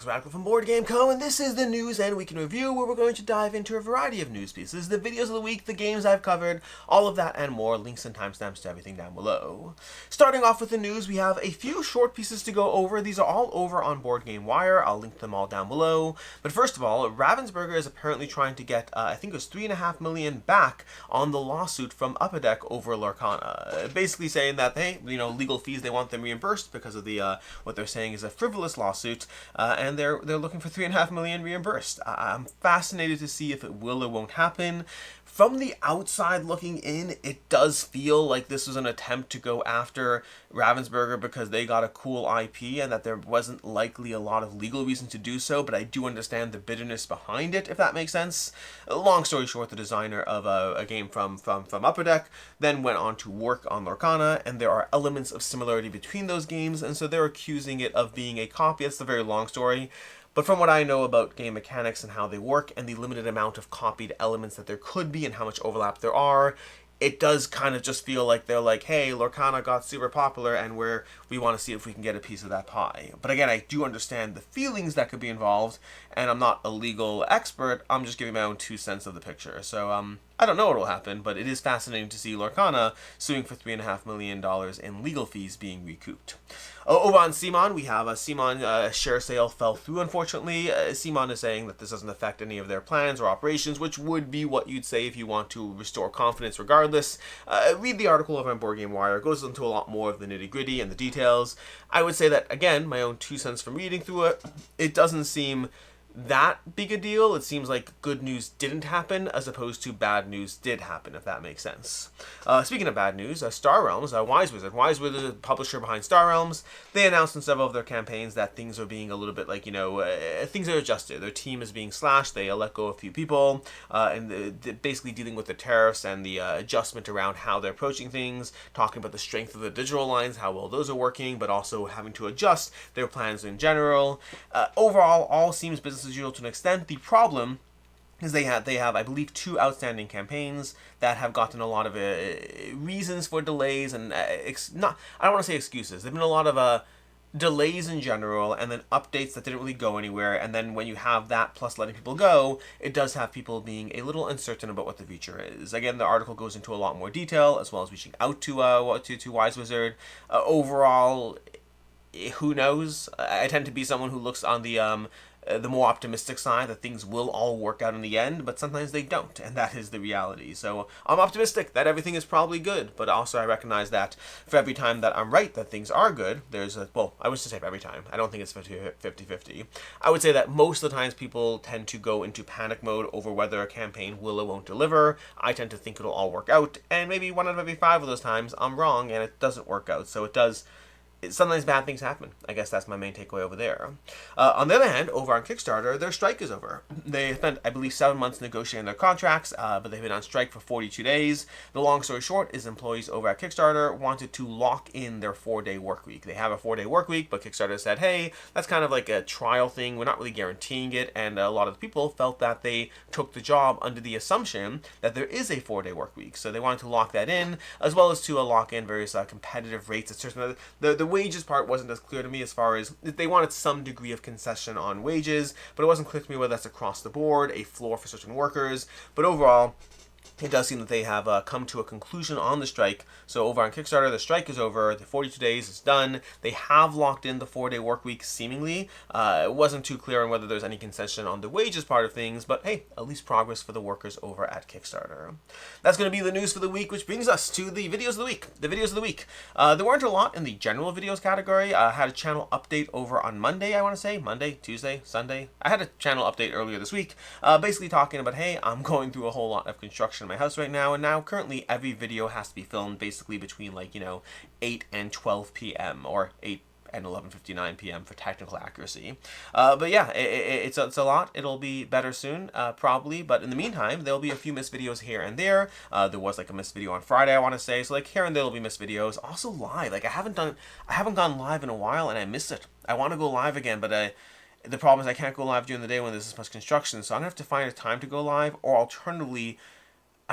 Alex Radical from Board Game Co, and this is the News and Week in Review, where we're going to dive into a variety of news pieces, the videos of the week, the games I've covered, all of that and more, links and timestamps to everything down below. Starting off with the news, we have a few short pieces to go over. These are all over on Board Game Wire. I'll link them all down below. But first of all, Ravensburger is apparently trying to get, I think it was $3.5 million back on the lawsuit from Upper Deck over Lorcana. Basically saying that, hey, legal fees, they want them reimbursed because of the, what they're saying is a frivolous lawsuit, and they're looking for $3.5 million reimbursed. I'm fascinated to see if it will or won't happen. From the outside looking in, it does feel like this was an attempt to go after Ravensburger because they got a cool IP and that there wasn't likely a lot of legal reason to do so, but I do understand the bitterness behind it, if that makes sense. Long story short, the designer of a game from Upper Deck then went on to work on Lorcana, and there are elements of similarity between those games, and so they're accusing it of being a copy. That's the very long story. But from what I know about game mechanics and how they work and the limited amount of copied elements that there could be and how much overlap there are, it does kind of just feel like they're like, hey, Lorcana got super popular and we want to see if we can get a piece of that pie. But again, I do understand the feelings that could be involved, and I'm not a legal expert. I'm just giving my own 2 cents of the picture. So I don't know what will happen, but it is fascinating to see Lorcana suing for $3.5 million in legal fees being recouped. Over on CMON, we have a CMON share sale fell through, unfortunately. CMON is saying that this doesn't affect any of their plans or operations, which would be what you'd say if you want to restore confidence regardless. Read the article over on Board Game Wire. It goes into a lot more of the nitty-gritty and the details. I would say that, again, my own 2 cents from reading through it, it doesn't seem that big a deal. It seems like good news didn't happen as opposed to bad news did happen, if that makes sense. Speaking of bad news, Star Realms, Wise Wizard is the publisher behind Star Realms. They announced in several of their campaigns that things are being a little bit like, things are adjusted. Their team is being slashed. They let go a few people, and basically dealing with the tariffs and the adjustment around how they're approaching things, talking about the strength of the digital lines, how well those are working, but also having to adjust their plans in general. Overall, all seems business as usual to an extent. The problem is they have, I believe, 2 outstanding campaigns that have gotten a lot of reasons for delays and I don't want to say excuses. There've been a lot of delays in general, and then updates that didn't really go anywhere. And then when you have that plus letting people go, it does have people being a little uncertain about what the future is. Again, the article goes into a lot more detail, as well as reaching out to Wise Wizard. Overall, who knows? I tend to be someone who looks on the more optimistic side, that things will all work out in the end, but sometimes they don't, and that is the reality. So I'm optimistic that everything is probably good, but also I recognize that for every time that I'm right that things are good, there's I wish to say for every time. I don't think it's 50-50. I would say that most of the times people tend to go into panic mode over whether a campaign will or won't deliver. I tend to think it'll all work out, and maybe 1 out of every 5 of those times I'm wrong and it doesn't work out. So sometimes bad things happen. I guess that's my main takeaway over there. On the other hand, over on Kickstarter, their strike is over. They spent, I believe, 7 months negotiating their contracts, but they've been on strike for 42 days. The long story short is employees over at Kickstarter wanted to lock in their 4-day work week. They have a 4-day work week, but Kickstarter said, hey, that's kind of like a trial thing. We're not really guaranteeing it, and a lot of the people felt that they took the job under the assumption that there is a 4-day work week. So they wanted to lock that in, as well as to lock in various competitive rates at certain the wages part wasn't as clear to me, as far as they wanted some degree of concession on wages, but it wasn't clear to me whether that's across the board, a floor for certain workers. But overall, it does seem that they have come to a conclusion on the strike. So over on Kickstarter, the strike is over. The 42 days is done. They have locked in the 4-day work week, seemingly. It wasn't too clear on whether there's any concession on the wages part of things, but hey, at least progress for the workers over at Kickstarter. That's going to be the news for the week, which brings us to the videos of the week. There weren't a lot in the general videos category. I had a channel update over on Monday, I want to say. Monday, Tuesday, Sunday. I had a channel update earlier this week, basically talking about, hey, I'm going through a whole lot of construction in my house right now, and now currently every video has to be filmed basically between 8 and 12 p.m. or 8 and 11:59 p.m. for technical accuracy. But yeah, it's a lot. It'll be better soon, probably. But in the meantime, there'll be a few missed videos here and there. There was a missed video on Friday, I want to say. So here and there will be missed videos. Also live. I haven't gone live in a while, and I miss it. I want to go live again, but the problem is I can't go live during the day when there's this much construction. So I'm gonna have to find a time to go live, or alternatively,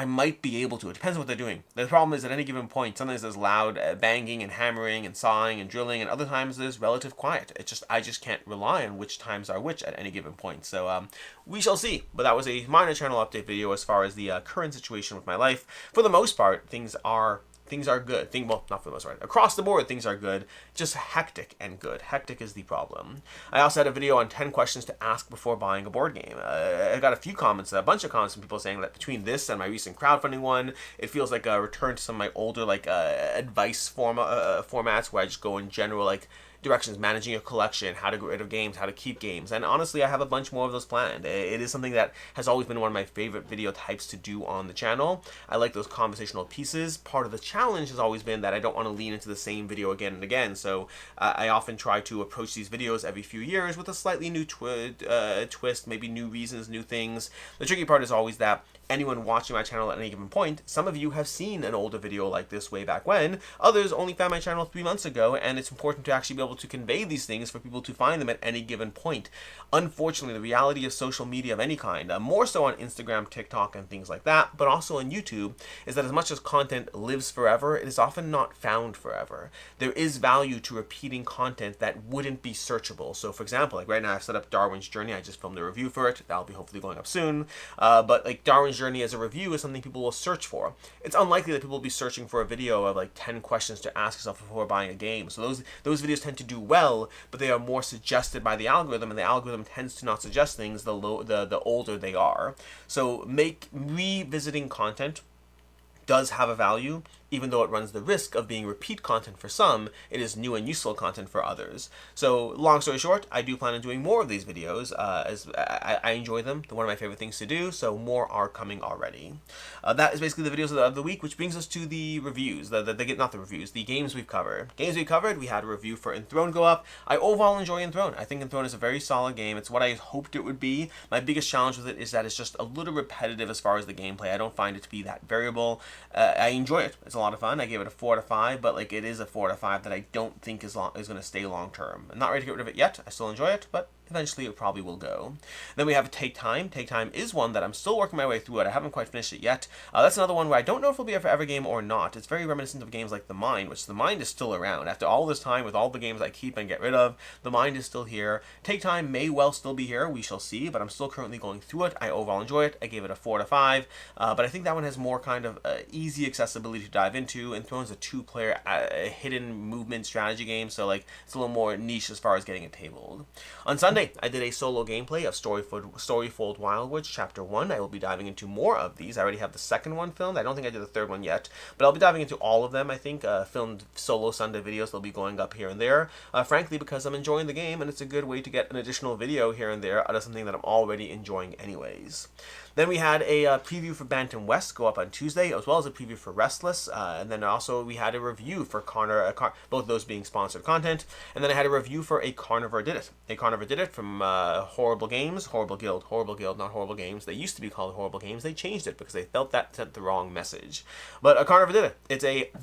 I might be able to. It depends on what they're doing. The problem is at any given point, sometimes there's loud banging and hammering and sawing and drilling, and other times there's relative quiet. I just can't rely on which times are which at any given point. So we shall see. But that was a minor channel update video as far as the current situation with my life. For the most part, things are good. Well, not for the most part. Across the board, things are good. Just hectic and good. Hectic is the problem. I also had a video on 10 questions to ask before buying a board game. I got a bunch of comments from people saying that between this and my recent crowdfunding one, it feels like a return to some of my older advice formats where I just go in general directions, managing your collection, how to get rid of games, how to keep games. And honestly, I have a bunch more of those planned. It is something that has always been one of my favorite video types to do on the channel. I like those conversational pieces. Part of the challenge has always been that I don't want to lean into the same video again and again. So I often try to approach these videos every few years with a slightly new twist, maybe new reasons, new things. The tricky part is always that anyone watching my channel at any given point, some of you have seen an older video like this way back when, others only found my channel 3 months ago, and it's important to actually be able to convey these things for people to find them at any given point. Unfortunately, the reality of social media of any kind, more so on Instagram, TikTok, and things like that, but also on YouTube, is that as much as content lives forever, it is often not found forever. There is value to repeating content that wouldn't be searchable. So for example, like right now I've set up Darwin's Journey, I just filmed a review for it, that'll be hopefully going up soon, but like Darwin's Journey as a review is something people will search for. It's unlikely that people will be searching for a video of like 10 questions to ask yourself before buying a game. So those videos tend to do well, but they are more suggested by the algorithm, and the algorithm tends to not suggest things the older they are. So revisiting content does have a value, even though it runs the risk of being repeat content for some, it is new and useful content for others. So, long story short, I do plan on doing more of these videos, as I enjoy them. They're one of my favorite things to do, so more are coming already. That is basically the videos of the week, which brings us to the reviews, the games we've covered. We had a review for Enthroned go up. I overall enjoy Enthroned. I think Enthroned is a very solid game. It's what I hoped it would be. My biggest challenge with it is that it's just a little repetitive as far as the gameplay. I don't find it to be that variable. I enjoy it. It's a lot of fun. I gave it a 4 out of 5, but like it is a 4 out of 5 that I don't think is going to stay long term. I'm not ready to get rid of it yet. I still enjoy it, but eventually it probably will go. Then we have Take Time. Take Time is one that I'm still working my way through it. I haven't quite finished it yet. That's another one where I don't know if it'll be a forever game or not. It's very reminiscent of games like The Mind, which The Mind is still around. After all this time, with all the games I keep and get rid of, The Mind is still here. Take Time may well still be here. We shall see, but I'm still currently going through it. I overall enjoy it. I gave it a 4 out of 5, but I think that one has more kind of easy accessibility to dive into. Enthrone's a 2-player hidden movement strategy game, so like it's a little more niche as far as getting it tabled. On Sunday, I did a solo gameplay of Storyfold Wildwoods Chapter 1. I will be diving into more of these. I already have the second one filmed. I don't think I did the third one yet, but I'll be diving into all of them, I think. Filmed solo Sunday videos. They'll be going up here and there, frankly, because I'm enjoying the game, and it's a good way to get an additional video here and there out of something that I'm already enjoying anyways. Then we had a preview for Bantam West go up on Tuesday, as well as a preview for Restless, and then also we had a review for both those being sponsored content, and then I had a review for A Carnivore Did It. A Carnivore Did It from Horrible Guild, not Horrible Games. They used to be called Horrible Games. They changed it because they felt that sent the wrong message. But A Carnivore Did It.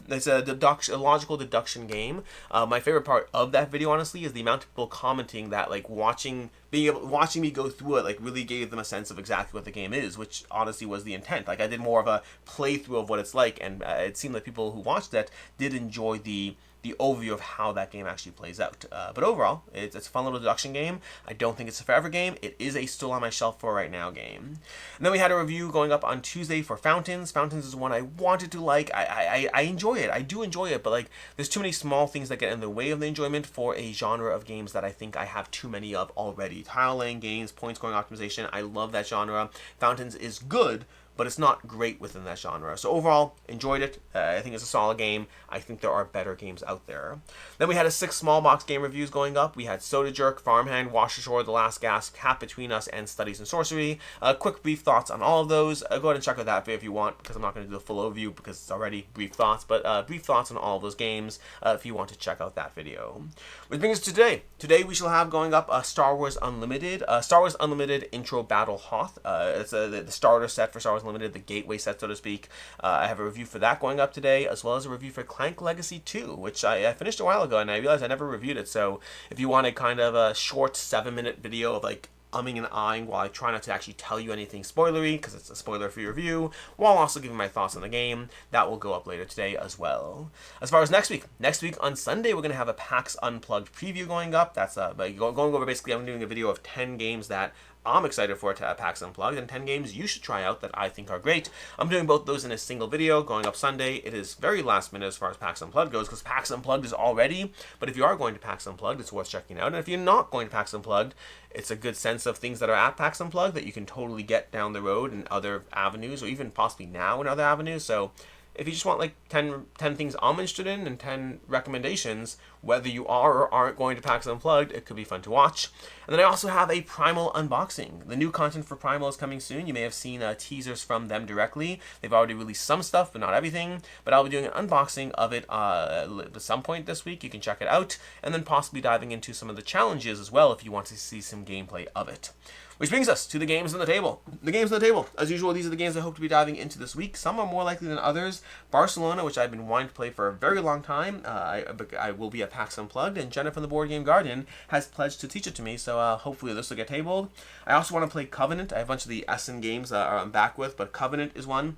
It's a logical deduction game. My favorite part of that video, honestly, is the amount of people commenting that like watching me go through it like really gave them a sense of exactly what the game is, which honestly was the intent. Like I did more of a playthrough of what it's like, and it seemed like people who watched that did enjoy the overview of how that game actually plays out. But overall, it's a fun little deduction game. I don't think it's a forever game. It is a still on my shelf for right now game. And then we had a review going up on Tuesday for Fountains. Fountains is one I wanted to like. I enjoy it. I do enjoy it, but like there's too many small things that get in the way of the enjoyment for a genre of games that I think I have too many of already. Tile laying games, point scoring optimization. I love that genre. Fountains is good, but it's not great within that genre. So overall, enjoyed it. I think it's a solid game. I think there are better games out there. Then we had 6 small box game reviews going up. We had Soda Jerk, Farmhand, Wash Ashore, The Last Gasp, Cat Between Us, and Studies in Sorcery. Quick brief thoughts on all of those. Go ahead and check out that video if you want, because I'm not going to do the full overview because it's already brief thoughts, but brief thoughts on all of those games if you want to check out that video. Which brings us to today. Today we shall have going up Star Wars Unlimited. Star Wars Unlimited Intro Battle Hoth. It's the starter set for Star Wars Unlimited, the gateway set, so to speak. I have a review for that going up today, as well as a review for Clank Legacy 2, which I finished a while ago, and I realized I never reviewed it. So if you want a kind of a short 7-minute video of like umming and ahhing while I try not to actually tell you anything spoilery, because it's a spoiler-free review, while also giving my thoughts on the game. That will go up later today as well. As far as next week on Sunday, we're going to have a PAX Unplugged preview going up. That's going over, basically, I'm doing a video of 10 games that I'm excited for to PAX Unplugged, and 10 games you should try out that I think are great. I'm doing both those in a single video going up Sunday. It is very last minute as far as PAX Unplugged goes, because PAX Unplugged is all ready, but if you are going to PAX Unplugged, it's worth checking out. And if you're not going to PAX Unplugged, it's a good sense of things that are at PAX Unplugged that you can totally get down the road in other avenues, or even possibly now in other avenues. So if you just want like 10 things I'm interested in and 10 recommendations, whether you are or aren't going to PAX Unplugged, it could be fun to watch. And then I also have a Primal unboxing. The new content for Primal is coming soon. You may have seen teasers from them directly. They've already released some stuff, but not everything. But I'll be doing an unboxing of it at some point this week. You can check it out. And then possibly diving into some of the challenges as well if you want to see some gameplay of it. Which brings us to the games on the table. The games on the table. As usual, these are the games I hope to be diving into this week. Some are more likely than others. Barcelona, which I've been wanting to play for a very long time. I will be at PAX Unplugged, and Jenna from the Board Game Guardian has pledged to teach it to me, so hopefully this will get tabled. I also want to play Covenant. I have a bunch of the Essen games I'm back with, but Covenant is one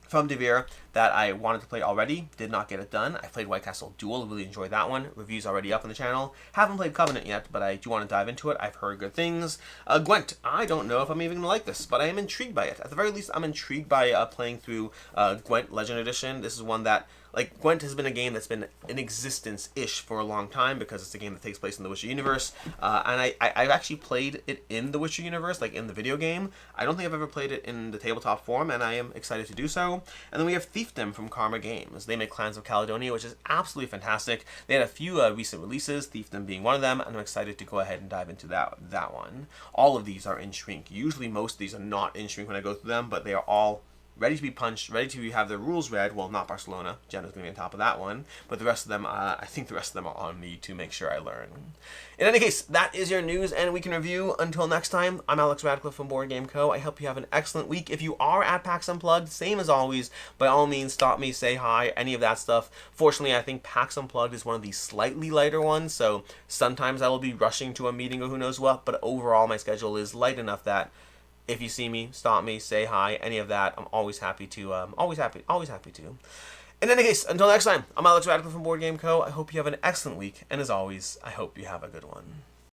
from De Beer that I wanted to play already, did not get it done. I played White Castle Duel, really enjoyed that one. Review's already up on the channel. Haven't played Covenant yet, but I do want to dive into it. I've heard good things. Gwent, I don't know if I'm even going to like this, but I am intrigued by it. At the very least, I'm intrigued by playing through Gwent Legend Edition. This is one that, like, Gwent has been a game that's been in existence-ish for a long time because it's a game that takes place in the Witcher universe. And I've actually played it in the Witcher universe, like in the video game. I don't think I've ever played it in the tabletop form, and I am excited to do so. And then we have Thiefdom from Karma Games. They make Clans of Caledonia, which is absolutely fantastic. They had a few recent releases, Thiefdom being one of them, and I'm excited to go ahead and dive into that one. All of these are in shrink. Usually most of these are not in shrink when I go through them, but they are all ready to be punched, ready to have their rules read. Well, not Barcelona. Jenna's going to be on top of that one. But the rest of them, I think the rest of them are on me to make sure I learn. In any case, that is your news and week in review. Until next time, I'm Alex Radcliffe from Board Game Co. I hope you have an excellent week. If you are at PAX Unplugged, same as always, by all means, stop me, say hi, any of that stuff. Fortunately, I think PAX Unplugged is one of the slightly lighter ones, so sometimes I will be rushing to a meeting or who knows what, but overall my schedule is light enough that if you see me, stop me, say hi, any of that, I'm always happy to. Always happy to. In any case, until next time, I'm Alex Radcliffe from Board Game Co. I hope you have an excellent week, and as always, I hope you have a good one.